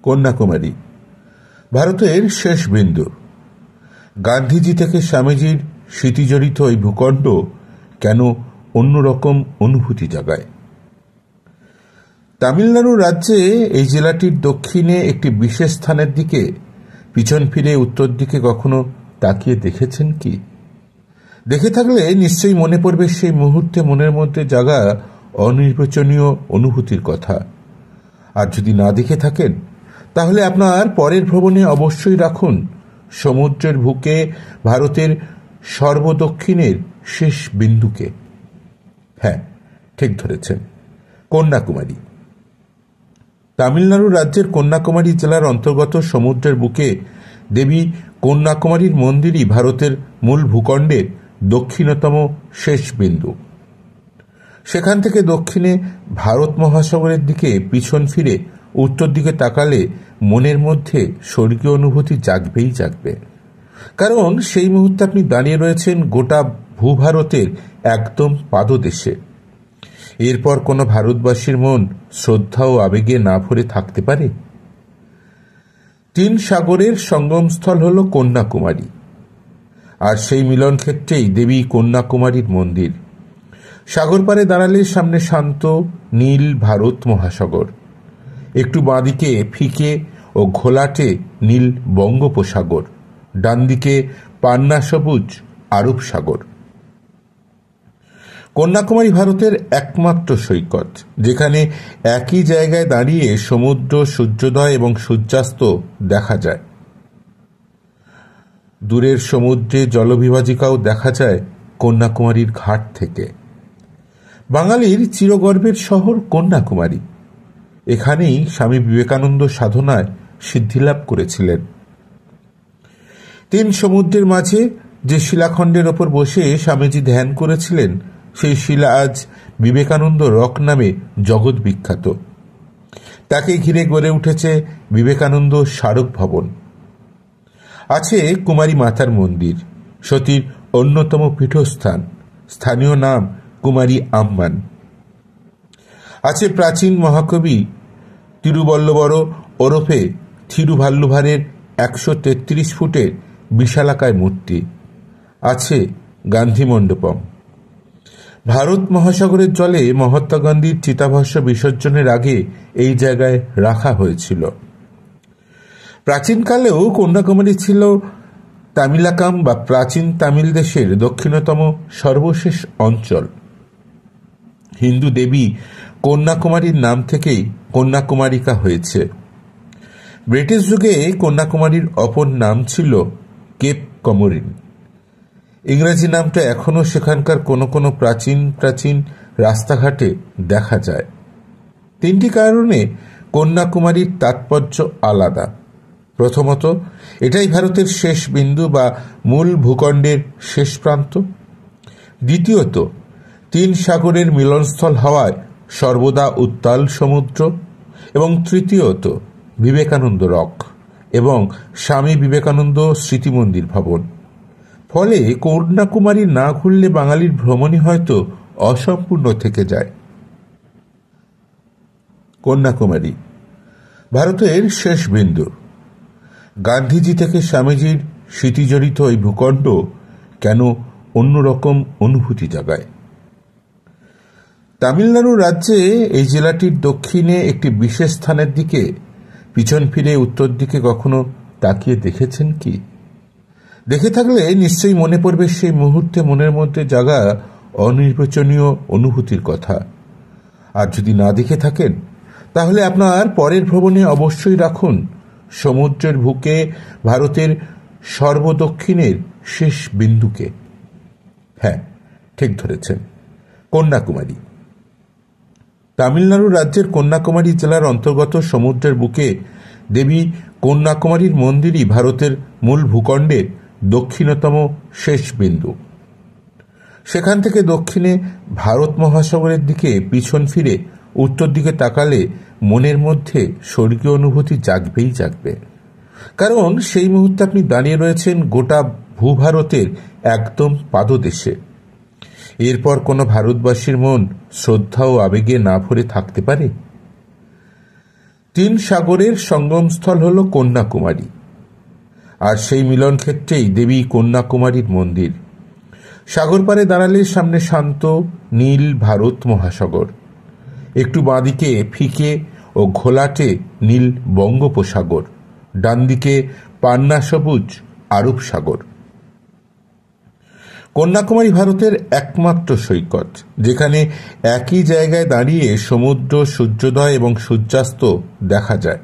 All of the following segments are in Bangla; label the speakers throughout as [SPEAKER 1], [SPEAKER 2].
[SPEAKER 1] কন্যাকুমারী ভারতের শেষ বিন্দু। গান্ধীজি থেকে স্বামীজির স্মৃতিজড়িত এই ভূখণ্ড কেন অন্যরকম অনুভূতি জাগায়। তামিলনাড়ু রাজ্যে এই জেলাটির দক্ষিণে একটি বিশেষ স্থানের দিকে পিছন ফিরে উত্তর দিকে কখনো তাকিয়ে দেখেছেন কি? দেখে থাকলে নিশ্চয়ই মনে পড়বে সেই মুহূর্তে মনের মধ্যে জাগা অনির্বচনীয় অনুভূতির কথা। আর যদি না দেখে থাকেন তাহলে আপনার পরের ভ্রমণে অবশ্যই রাখুন সমুদ্রের বুকে ভারতের সর্বদক্ষিণের শেষ বিন্দুকে। হ্যাঁ, ঠিক ধরেছেন, কন্যাকুমারী। তামিলনাড়ু রাজ্যের কন্যাকুমারী জেলার অন্তর্গত সমুদ্রের বুকে দেবী কন্যাকুমারীর মন্দিরই ভারতের মূল ভূখণ্ডের দক্ষিণতম শেষ বিন্দু। সেখান থেকে দক্ষিণে ভারত মহাসাগরের দিকে পিছন ফিরে উত্তর দিকে তাকালে মনের মধ্যে স্বর্গীয় অনুভূতি জাগবেই জাগবে। কারণ সেই মুহূর্তে আপনি দাঁড়িয়ে রয়েছেন গোটা ভূভারতের একদম পাদদেশে। এরপর কোনো ভারতবাসীর মন শ্রদ্ধা ও আবেগে না ভরে থাকতে পারে? 3 সাগরের সঙ্গমস্থল হল কন্যাকুমারী, আর সেই মিলন ক্ষেত্রেই দেবী কন্যাকুমারীর মন্দির। সাগর পারে দাঁড়ালে সামনে শান্ত নীল ভারত মহাসাগর, একটু বাঁদিকে ফিকে ও ঘোলাটে নীল বঙ্গোপসাগর, ডান দিকে পান্না সবুজ আরব সাগর। কন্যাকুমারী ভারতের একমাত্র সৈকত যেখানে একই জায়গায় দাঁড়িয়ে সমুদ্র, সূর্যোদয় এবং সূর্যাস্ত দেখা যায়। দূরের সমুদ্রে জলবিভাজিকাও দেখা যায় কন্যাকুমারীর ঘাট থেকে। বাঙালির চিরগর্বের শহর কন্যাকুমারী। এখানেই স্বামী বিবেকানন্দ সাধনায় সিদ্ধিলাভ করেছিলেন। 3 সমুদ্রের মাঝে যে শিলাখণ্ডের ওপর বসে স্বামীজি ধ্যান করেছিলেন সেই শিলা আজ বিবেকানন্দ রক নামে জগৎ বিখ্যাত। তাকে ঘিরে গড়ে উঠেছে বিবেকানন্দ স্মারক ভবন। আছে কুমারী মাতার মন্দির, সতীর অন্যতম পীঠস্থান, স্থানীয় নাম কুমারী আম্মান। আছে প্রাচীন মহাকবি তিরুবল্লবর ওরফে থিরুভাল্লুভারের 133 ফুটের বিশালাকায় মূর্তি। আছে গান্ধী মণ্ডপম। ভারত মহাসাগরের জলে মহাত্মা গান্ধীর চিতাভস্ম বিসর্জনের আগে এই জায়গায় রাখা হয়েছিল। প্রাচীনকালেও কন্যাকুমারী ছিল তামিলাকাম বা প্রাচীন তামিল দেশের দক্ষিণতম সর্বশেষ অঞ্চল। হিন্দু দেবী কন্যাকুমারীর নাম থেকেই কন্যাকুমারিকা হয়েছে। ব্রিটিশ যুগে কন্যাকুমারীর অপর নাম ছিল কেপ কমোরিন। ইংরেজি নামটা এখনও সেখানকার কোনো কোনো প্রাচীন প্রাচীন রাস্তাঘাটে দেখা যায়। 3টি কারণে কন্যাকুমারীর তাৎপর্য আলাদা। প্রথমত, এটাই ভারতের শেষ বিন্দু বা মূল ভূখণ্ডের শেষ প্রান্ত। দ্বিতীয়ত, 3 সাগরের মিলনস্থল হওয়ায় সর্বদা উত্তাল সমুদ্র। এবং তৃতীয়ত, বিবেকানন্দ রক এবং স্বামী বিবেকানন্দ স্মৃতি মন্দির ভবন। ফলে কন্যাকুমারী না ঘুরলে বাঙালির ভ্রমণই হয়তো অসম্পূর্ণ থেকে যায়। কন্যাকুমারী ভারতের শেষ বিন্দু। গান্ধীজি থেকে স্বামীজির স্মৃতিজড়িত এই ভূখণ্ড কেন অন্যরকম অনুভূতি জাগায়। তামিলনাড়ু রাজ্যে এই জেলাটির দক্ষিণে একটি বিশেষ স্থানের দিকে পিছন ফিরে উত্তর দিকে কখনো তাকিয়ে দেখেছেন কি? দেখে থাকলে নিশ্চয়ই মনে পড়বে সেই মুহূর্তে মনের মধ্যে জাগা অনির্বচনীয় অনুভূতির কথা। আর যদি না দেখে থাকেন তাহলে আপনার পরের ভ্রমণে অবশ্যই রাখুন সমুদ্রের বুকে ভারতের সর্বদক্ষিণের শেষ বিন্দুকে। হ্যাঁ, ঠিক ধরেছেন, কন্যাকুমারী। তামিলনাড়ু রাজ্যের কন্যাকুমারী জেলার অন্তর্গত সমুদ্রের বুকে দেবী কন্যাকুমারীর মন্দিরই ভারতের মূল ভূখণ্ডের দক্ষিণতম শেষ বিন্দু। সেখান থেকে দক্ষিণে ভারত মহাসাগরের দিকে পিছন ফিরে উত্তর দিকে তাকালে মনের মধ্যে স্বর্গীয় অনুভূতি জাগবেই জাগবে। কারণ সেই মুহূর্তে আপনি দাঁড়িয়ে রয়েছেন গোটা ভূভারতের একদম পাদদেশে। এরপর কোনো ভারতবাসীর মন শ্রদ্ধা ও আবেগে না ভরে থাকতে পারে? তিন সাগরের সঙ্গমস্থল হল কন্যাকুমারী, আর সেই মিলন ক্ষেত্রেই দেবী কন্যাকুমারীর মন্দির। সাগর পাড়ে দাঁড়ালে সামনে শান্ত নীল ভারত মহাসাগর, একটু বাঁদিকে ফিকে ও ঘোলাটে নীল বঙ্গোপসাগর, ডান দিকে পান্না সবুজ আরব সাগর। কন্যাকুমারী ভারতের একমাত্র সৈকত, যেখানে একই জায়গায় দাঁড়িয়ে সমুদ্র, সূর্যোদয় এবং সূর্যাস্ত দেখা যায়।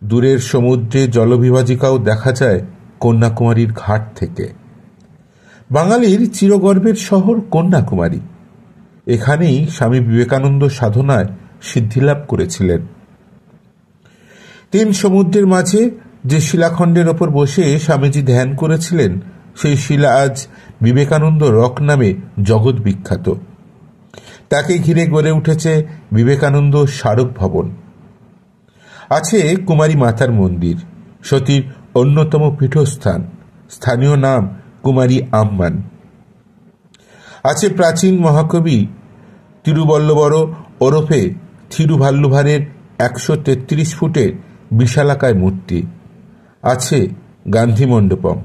[SPEAKER 1] দূরের সমুদ্রে জলবিভাজিকাও দেখা যায় কন্যাকুমারীর ঘাট থেকে। বাঙালির চিরগর্বের শহর কন্যাকুমারী, এখানেই স্বামী বিবেকানন্দ সাধনায় সিদ্ধিলাভ করেছিলেন। তিন সমুদ্রের মাঝে যে শিলাখণ্ডের ওপর বসে স্বামীজি ধ্যান করেছিলেন, সেই শিলা আজ বিবেকানন্দ রক নামে জগৎ বিখ্যাত। তাকে ঘিরে গড়ে উঠেছে বিবেকানন্দ স্মারক ভবন। আছে কুমারী মাতার মন্দির, সতীর অন্যতম পীঠস্থান, স্থানীয় নাম কুমারী আম্মান। আছে প্রাচীন মহাকবি তিরুবল্লবর ওরফে থিরুভাল্লুভারের 133 ফুটের বিশালাকায় মূর্তি। আছে গান্ধী মণ্ডপম।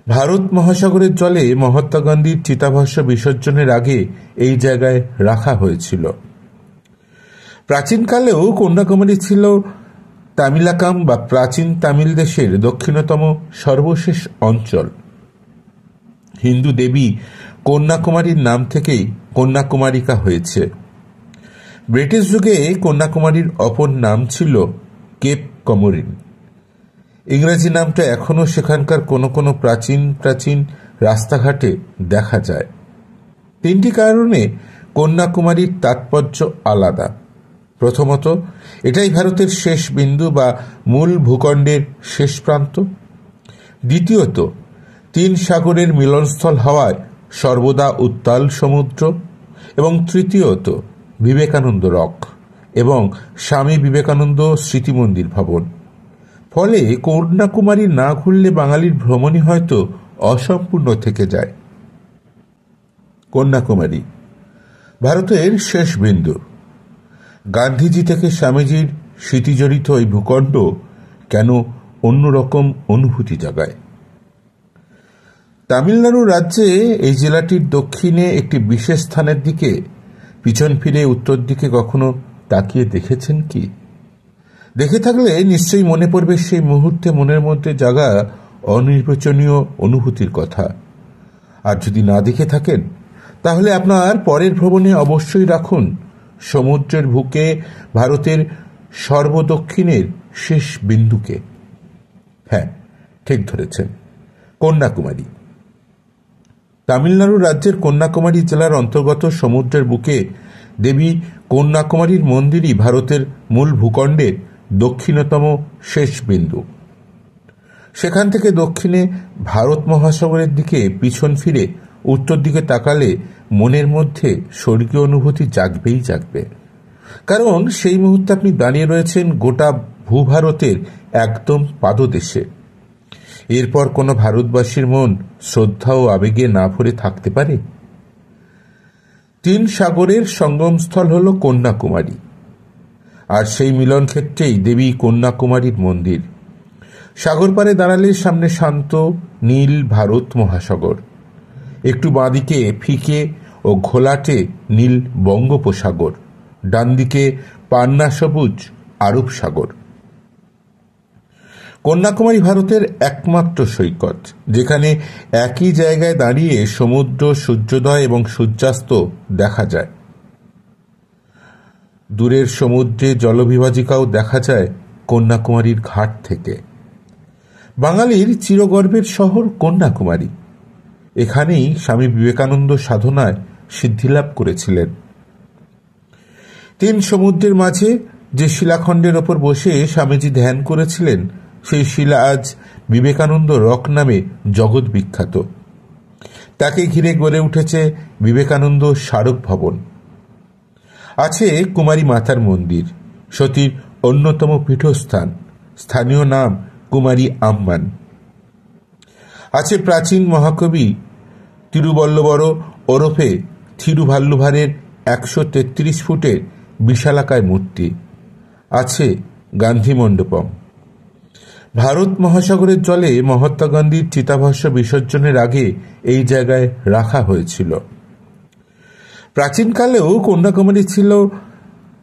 [SPEAKER 1] ভারত মহাসাগরের জলে মহাত্মা গান্ধীর চিতাভস্ম বিসর্জনের আগে এই জায়গায় রাখা হয়েছিল। প্রাচীনকালেও কন্যাকুমারী ছিল তামিলাকাম বা প্রাচীন তামিল দেশের দক্ষিণতম সর্বশেষ অঞ্চল। হিন্দু দেবী কন্যাকুমারীর নাম থেকেই কন্যাকুমারিকা হয়েছে। ব্রিটিশ যুগে কন্যাকুমারীর অপর নাম ছিল কেপ কমোরিন। ইংরেজি নামটা এখনও সেখানকার কোনো কোনো প্রাচীন প্রাচীন রাস্তাঘাটে দেখা যায়। তিনটি কারণে কন্যাকুমারীর তাৎপর্য আলাদা। প্রথমত, এটাই ভারতের শেষ বিন্দু বা মূল ভূখণ্ডের শেষ প্রান্ত। দ্বিতীয়ত, তিন সাগরের মিলনস্থল হওয়ায় সর্বদা উত্তাল সমুদ্র। এবং তৃতীয়ত, বিবেকানন্দ রক এবং স্বামী বিবেকানন্দ স্মৃতি মন্দির ভবন। ফলে কন্যাকুমারী না ঘুরলে বাঙালির ভ্রমণই হয়তো অসম্পূর্ণ থেকে যায়। কন্যাকুমারী ভারতের শেষ বিন্দু। গান্ধীজি থেকে স্বামীজির স্মৃতিজড়িত এই ভূখণ্ড কেন অন্যরকম অনুভূতি জাগায়। তামিলনাড়ু রাজ্যে এই জেলাটির দক্ষিণে একটি বিশেষ স্থানের দিকে পিছন ফিরে উত্তর দিকে কখনো তাকিয়ে দেখেছেন কি? দেখে থাকলে নিশ্চয়ই মনে পড়বে সেই মুহূর্তে মনের মধ্যে জাগা অনির্বচনীয় অনুভূতির কথা। আর যদি না দেখে থাকেন, তাহলে আপনার পরের ভ্রমণে অবশ্যই রাখুন সমুদ্রের বুকে ভারতের সর্বদক্ষিণের শেষ বিন্দুকে। হ্যাঁ, ঠিক ধরেছেন, কন্যাকুমারী। তামিলনাড়ু রাজ্যের কন্যাকুমারী জেলার অন্তর্গত সমুদ্রের বুকে দেবী কন্যাকুমারীর মন্দিরই ভারতের মূল ভূখণ্ডের দক্ষিণতম শেষ বিন্দু। সেখান থেকে দক্ষিণে ভারত মহাসাগরের দিকে পিছন ফিরে উত্তর দিকে তাকালে মনের মধ্যে স্বর্গীয় অনুভূতি জাগবেই জাগবে। কারণ সেই মুহূর্তে আপনি দাঁড়িয়ে রয়েছেন গোটা ভূভারতের একদম পাদদেশে। এরপর কোনো ভারতবাসীর মন শ্রদ্ধা ও আবেগে না ভরে থাকতে পারে? তিন সাগরের সঙ্গমস্থল হল কন্যাকুমারী, আর সেই মিলন ক্ষেত্রেই দেবী কন্যাকুমারীর মন্দির। সাগর পাড়ে দাঁড়ালে সামনে শান্ত নীল ভারত মহাসাগর, একটু বাঁদিকে ফিকে ও ঘোলাটে নীল বঙ্গোপসাগর, ডান দিকে পান্না সবুজ আরব সাগর। কন্যাকুমারী ভারতের একমাত্র সৈকত, যেখানে একই জায়গায় দাঁড়িয়ে সমুদ্র, সূর্যোদয় এবং সূর্যাস্ত দেখা যায়। দূরের সমুদ্রে জলবিভাজিকাও দেখা যায় কন্যাকুমারীর ঘাট থেকে। বাঙালির চিরগর্বের শহর কন্যাকুমারী, এখানেই স্বামী বিবেকানন্দ সাধনায় সিদ্ধিলাভ করেছিলেন। তিন সমুদ্রের মাঝে যে শিলাখণ্ডের ওপর বসে স্বামীজি ধ্যান করেছিলেন, সেই শিলা আজ বিবেকানন্দ রক নামে জগৎ বিখ্যাত। তাকে ঘিরে গড়ে উঠেছে বিবেকানন্দ স্মারক ভবন। আছে কুমারী মাতার মন্দির, সতীর অন্যতম পীঠস্থান, স্থানীয় নাম কুমারী আম্মান। আছে প্রাচীন মহাকবি তিরুবল্লবর ওরফে থিরুভাল্লুভারের 133 ফুটের বিশালাকায় মূর্তি, আছে গান্ধী মণ্ডপম। ভারত মহাসাগরের জলে মহাত্মা গান্ধীর চিতাভস্ম বিসর্জনের আগে এই জায়গায় রাখা হয়েছিল। প্রাচীনকালেও কন্যাকুমারী ছিল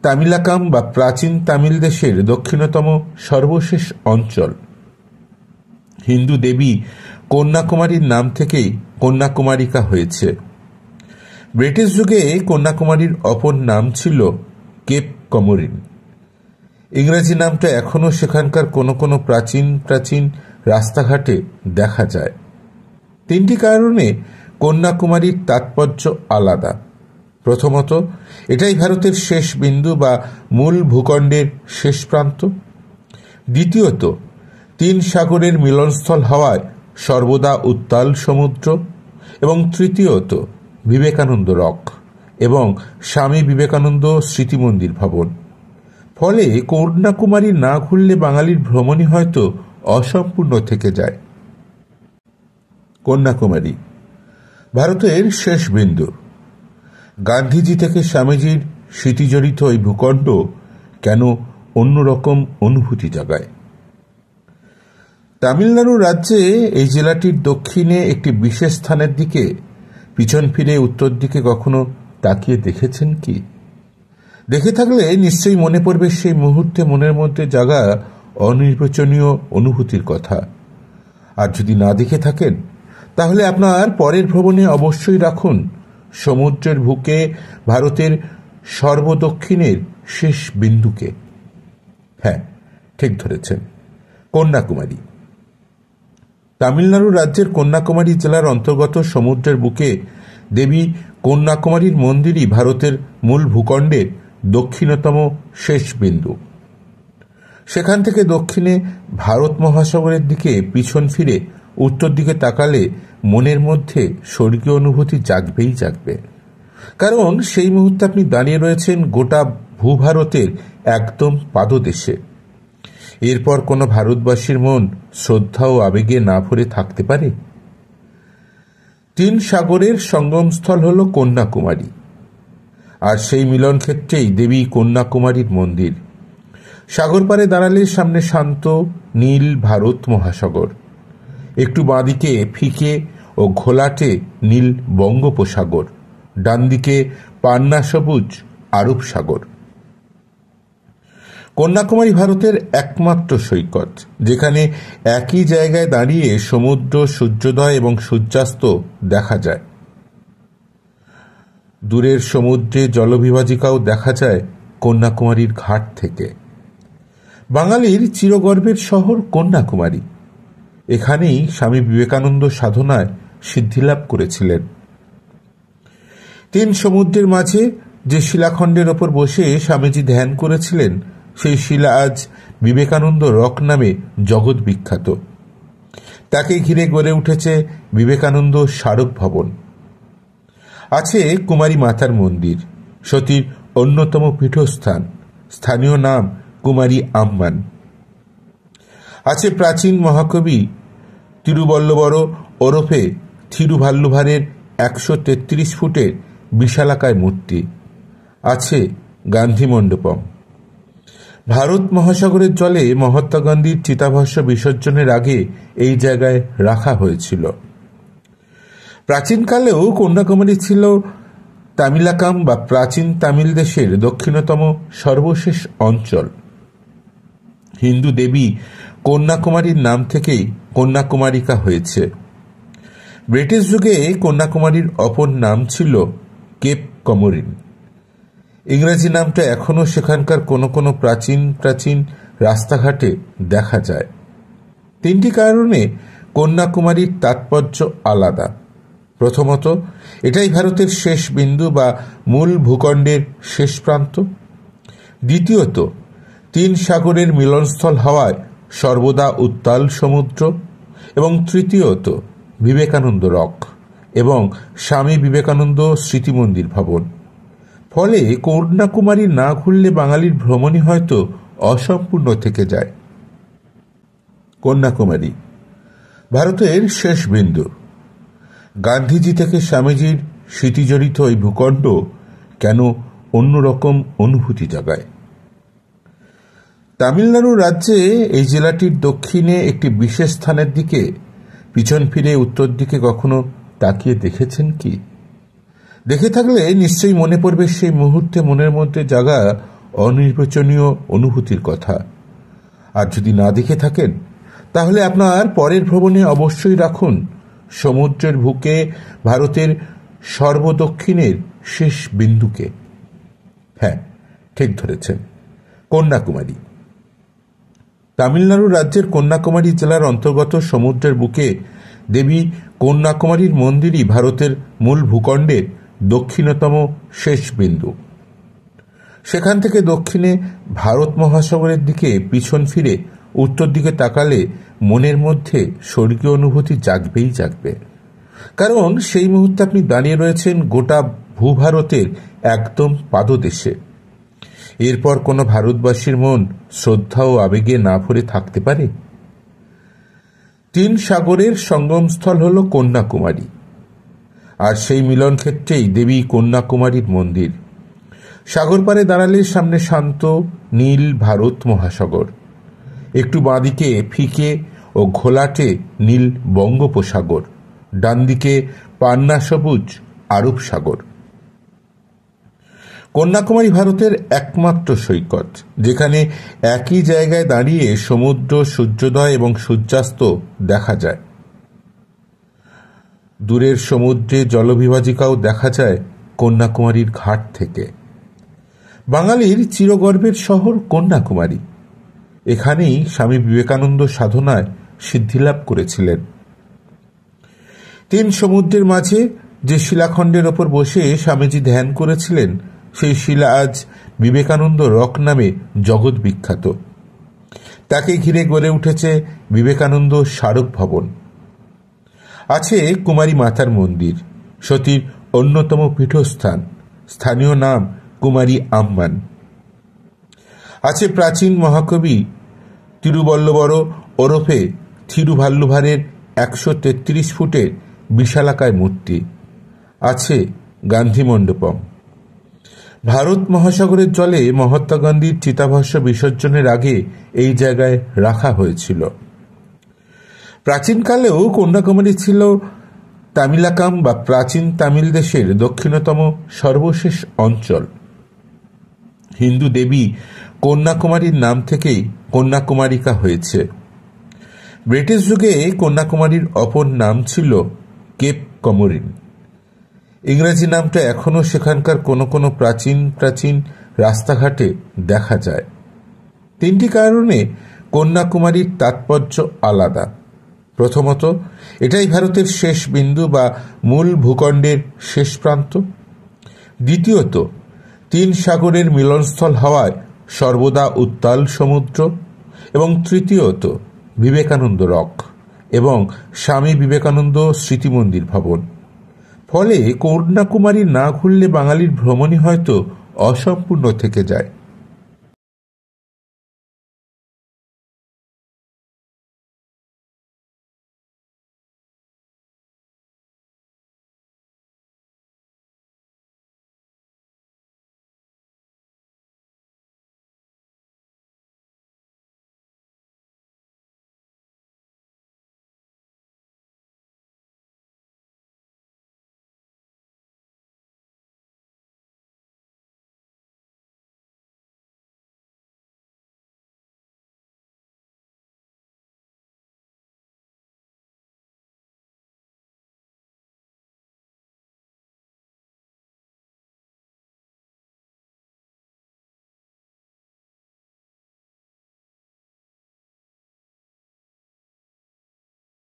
[SPEAKER 1] তামিলাকাম বা প্রাচীন তামিল দেশের দক্ষিণতম সর্বশেষ অঞ্চল। হিন্দু দেবী কন্যাকুমারীর নাম থেকেই কন্যাকুমারিকা হয়েছে। ব্রিটিশ যুগে কন্যাকুমারীর অপর নাম ছিল কেপ কমোরিন। ইংরেজি নামটা এখনও সেখানকার কোনো কোনো প্রাচীন প্রাচীন রাস্তাঘাটে দেখা যায়। তিনটি কারণে কন্যাকুমারীর তাৎপর্য আলাদা। প্রথমত, এটাই ভারতের শেষ বিন্দু বা মূল ভূখণ্ডের শেষ প্রান্ত। দ্বিতীয়ত, তিন সাগরের মিলনস্থল হওয়ায় সর্বদা উত্তাল সমুদ্র। এবং তৃতীয়ত, বিবেকানন্দ রক এবং স্বামী বিবেকানন্দ স্মৃতি মন্দির ভবন। ফলে কন্যাকুমারী না ঘুরলে বাঙালির ভ্রমণই হয়তো অসম্পূর্ণ থেকে যায়। কন্যাকুমারী ভারতের শেষ বিন্দু। গান্ধীজি থেকে স্বামীজির স্মৃতিজড়িত এই ভূখণ্ড কেন অন্যরকম অনুভূতি জাগায়। তামিলনাড়ু রাজ্যে এই জেলাটির দক্ষিণে একটি বিশেষ স্থানের দিকে পিছন ফিরে উত্তর দিকে কখনো তাকিয়ে দেখেছেন কি? দেখে থাকলে নিশ্চয়ই মনে পড়বে সেই মুহূর্তে মনের মধ্যে জাগা অনির্বচনীয় অনুভূতির কথা। আর যদি না দেখে থাকেন তাহলে আপনার পরের ভ্রমণে অবশ্যই রাখুন সমুদ্রের বুকে ভারতের সর্বদক্ষিণের শেষ বিন্দুকে। হ্যাঁ, ঠিক ধরেছেন, কন্যাকুমারী। তামিলনাড়ু রাজ্যের কন্যাকুমারী জেলার অন্তর্গত সমুদ্রের বুকে দেবী কন্যাকুমারীর মন্দিরই ভারতের মূল ভূখণ্ডের দক্ষিণতম শেষ বিন্দু। সেখান থেকে দক্ষিণে ভারত মহাসাগরের দিকে পিছন ফিরে উত্তর দিকে তাকালে মনের মধ্যে স্বর্গীয় অনুভূতি জাগবেই জাগবে। কারণ সেই মুহূর্তে আপনি দাঁড়িয়ে রয়েছেন গোটা ভূভারতের একদম পাদদেশে। এরপর কোনো ভারতবাসীর মন শ্রদ্ধা ও আবেগে না ভরে থাকতে পারে? তিন সাগরের সঙ্গমস্থল হল কন্যাকুমারী, আর সেই মিলন ক্ষেত্রেই দেবী কন্যাকুমারীর মন্দির। সাগর পাড়ে দাঁড়ালে সামনে শান্ত নীল ভারত মহাসাগর, একটু বাঁদিকে ফিকে ও ঘোলাটে নীল বঙ্গোপসাগর, ডান দিকে পান্না সবুজ আরব সাগর। কন্যাকুমারী ভারতের একমাত্র সৈকত, যেখানে একই জায়গায় দাঁড়িয়ে সমুদ্র, সূর্যোদয় এবং সূর্যাস্ত দেখা যায়। দূরের সমুদ্রে জলবিভাজিকাও দেখা যায় কন্যাকুমারীর ঘাট থেকে। বাঙালির চিরগর্বের শহর কন্যাকুমারী। এখানেই স্বামী বিবেকানন্দ সাধনায় সিদ্ধিলাভ করেছিলেন। তিন সমুদ্রের মাঝে যে শিলাখণ্ডের ওপর বসে স্বামীজি ধ্যান করেছিলেন সেই শিলা আজ বিবেকানন্দ রক নামে জগৎ বিখ্যাত। তাকে ঘিরে গড়ে উঠেছে বিবেকানন্দ স্মারক ভবন। আছে কুমারী মাতার মন্দির, সতীর অন্যতম পীঠস্থান, স্থানীয় নাম কুমারী আম্মান। আছে প্রাচীন মহাকবি তিরুবল্লবর ওরফে থিরুভাল্লুভারের 133 ফুটের বিশালাকায় মূর্তি। আছে গান্ধী মণ্ডপম। ভারত মহাসাগরের জলে মহাত্মা গান্ধীর চিতাভস্ম বিসর্জনের আগে এই জায়গায় রাখা হয়েছিল। প্রাচীনকালেও কন্যাকুমারী ছিল তামিলাকাম বা প্রাচীন তামিল দেশের দক্ষিণতম সর্বশেষ অঞ্চল। হিন্দু দেবী কন্যাকুমারীর নাম থেকেই কন্যাকুমারিকা হয়েছে। ব্রিটিশ যুগে কন্যাকুমারীর অপর নাম ছিল কেপ কমোরিন। ইংরেজি নামটা এখনও সেখানকার কোনো কোনো প্রাচীন প্রাচীন রাস্তাঘাটে দেখা যায়। তিনটি কারণে কন্যাকুমারীর তাৎপর্য আলাদা। প্রথমত, এটাই ভারতের শেষ বিন্দু বা মূল ভূখণ্ডের শেষ প্রান্ত। দ্বিতীয়ত, তিন সাগরের মিলনস্থল হওয়ায় সর্বদা উত্তাল সমুদ্র। এবং তৃতীয়ত, বিবেকানন্দ রক এবং স্বামী বিবেকানন্দ স্মৃতি মন্দির ভবন। ফলে কন্যাকুমারী না ঘুরলে বাঙালির ভ্রমণই হয়তো অসম্পূর্ণ থেকে যায়। কন্যাকুমারী ভারতের শেষ বিন্দু। গান্ধীজি থেকে স্বামীজির স্মৃতিজড়িত এই ভূখণ্ড কেন অন্যরকম অনুভূতি জাগায়। তামিলনাড়ু রাজ্যে এই জেলাটির দক্ষিণে একটি বিশেষ স্থানের দিকে পিছন ফিরে উত্তর দিকে কখনো তাকিয়ে দেখেছেন কি? দেখে থাকলে নিশ্চয়ই মনে পড়বে সেই মুহূর্তে মনের মধ্যে জাগা অনির্বচনীয় অনুভূতির কথা। আর যদি না দেখে থাকেন তাহলে আপনার পরের ভ্রমণে অবশ্যই রাখুন সমুদ্রের বুকে ভারতের সর্বদক্ষিণের শেষ বিন্দুকে। হ্যাঁ, ঠিক ধরেছেন, কন্যাকুমারী। তামিলনাড়ু রাজ্যের কন্যাকুমারী জেলার অন্তর্গত সমুদ্রের বুকে দেবী কন্যাকুমারীর মন্দিরই ভারতের মূল ভূখণ্ডের দক্ষিণতম শেষ বিন্দু। সেখান থেকে দক্ষিণে ভারত মহাসাগরের দিকে পিছন ফিরে উত্তর দিকে তাকালে মনের মধ্যে স্বর্গীয় অনুভূতি জাগবেই জাগবে। কারণ সেই মুহূর্তে আপনি দাঁড়িয়ে রয়েছেন গোটা ভূভারতের একদম পাদদেশে। এরপর কোনো ভারতবাসীর মন শ্রদ্ধা ও আবেগে না ভরে থাকতে পারে? 3 সাগরের সঙ্গমস্থল হল কন্যাকুমারী, আর সেই মিলন ক্ষেত্রেই দেবী কন্যাকুমারীর মন্দির। সাগর পারে দাঁড়ালে সামনে শান্ত নীল ভারত মহাসাগর, একটু বাঁদিকে ফিকে ও ঘোলাটে নীল বঙ্গোপসাগর, ডান দিকে পান্না সবুজ আরব সাগর। কন্যাকুমারী ভারতের একমাত্র সৈকত, যেখানে একই জায়গায় দাঁড়িয়ে সমুদ্র, সূর্যোদয় এবং সূর্যাস্ত দেখা যায়। দূরের সমুদ্রে জলবিভাজিকাও দেখা যায় কন্যাকুমারীর ঘাট থেকে। বাঙালির চিরগর্বের শহর কন্যাকুমারী। এখানেই স্বামী বিবেকানন্দ সাধনায় সিদ্ধিলাভ করেছিলেন। 3 সমুদ্রের মাঝে যে শিলাখণ্ডের ওপর বসে স্বামীজি ধ্যান করেছিলেন সেই শিলা আজ বিবেকানন্দ রক নামে জগৎ বিখ্যাত। তাকে ঘিরে গড়ে উঠেছে বিবেকানন্দ স্মারক ভবন। আছে কুমারী মাতার মন্দির, সতীর অন্যতম পীঠস্থান, স্থানীয় নাম কুমারী আম্মান। আছে প্রাচীন মহাকবি তিরুবল্লবর ওরফে থিরুভাল্লুভারের 133 ফুটের বিশালাকায় মূর্তি। আছে গান্ধী মণ্ডপম। ভারত মহাসাগরের জলে মহাত্মা গান্ধীর চিতাভস্ম বিসর্জনের আগে এই জায়গায় রাখা হয়েছিল। প্রাচীনকালেও কন্যাকুমারী ছিল তামিলাকাম বা প্রাচীন তামিল দেশের দক্ষিণতম সর্বশেষ অঞ্চল। হিন্দু দেবী কন্যাকুমারীর নাম থেকেই কন্যাকুমারিকা হয়েছে। ব্রিটিশ যুগে কন্যাকুমারীর অপর নাম ছিল কেপ কমোরিন। ইংরেজি নামটা এখনও সেখানকার কোনো কোনো প্রাচীন প্রাচীন রাস্তাঘাটে দেখা যায়। 3টি কারণে কন্যাকুমারীর তাৎপর্য আলাদা। প্রথমত, এটাই ভারতের শেষ বিন্দু বা মূল ভূখণ্ডের শেষ প্রান্ত। দ্বিতীয়ত, 3 সাগরের মিলনস্থল হওয়ায় সর্বদা উত্তাল সমুদ্র। এবং তৃতীয়ত, বিবেকানন্দ রক এবং স্বামী বিবেকানন্দ স্মৃতি মন্দির ভবন। ফলে কন্যাকুমারী না ঘুরলে বাঙালির ভ্রমণই হয়তো অসম্পূর্ণ থেকে যায়।